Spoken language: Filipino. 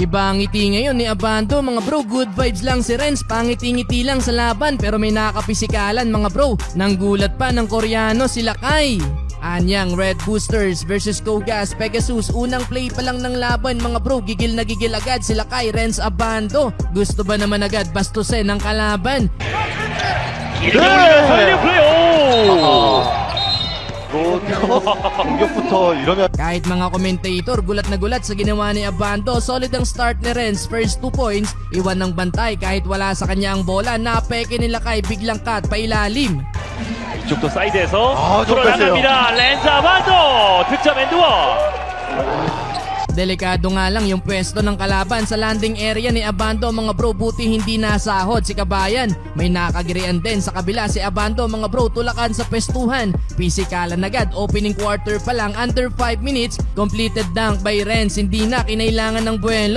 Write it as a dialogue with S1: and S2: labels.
S1: Iba ang ngiti ngayon ni Abando mga bro, good vibes lang si Renz, pangiti-ngiti lang sa laban pero may nakapisikalan mga bro. Nanggulat pa ng Koreano si Lakay. Anyang Red Boosters versus Kogas Pegasus, unang play pa lang ng laban mga bro, gigil na gigil agad si Lakay, Renz, Abando. Gusto ba naman agad bastusin ng kalaban?
S2: 이렇게 올리면서 1대 플레이. 오!
S3: 공격부터 이러면
S1: Kahit mga commentator gulat na gulat sa ginawa ni Abando, solid ang start ni Renz, first 2 points, iwan ng bantay kahit wala sa kanya ang bola, napeke ni Lakay, biglang cut pailalim.
S2: 이쪽도 사이드에서
S3: 아, 좀
S2: 돌아갑니다. 렌즈 아반도 득점 엔드원.
S1: Delikado nga lang yung pwesto ng kalaban sa landing area ni Abando mga bro, buti hindi nasahod si Kabayan. May nakagirian din sa kabila si Abando mga bro, tulakan sa pwestuhan. Pisikalan agad, opening quarter pa lang, under 5 minutes, completed dunk by Renz, hindi na kinailangan ng buwelo.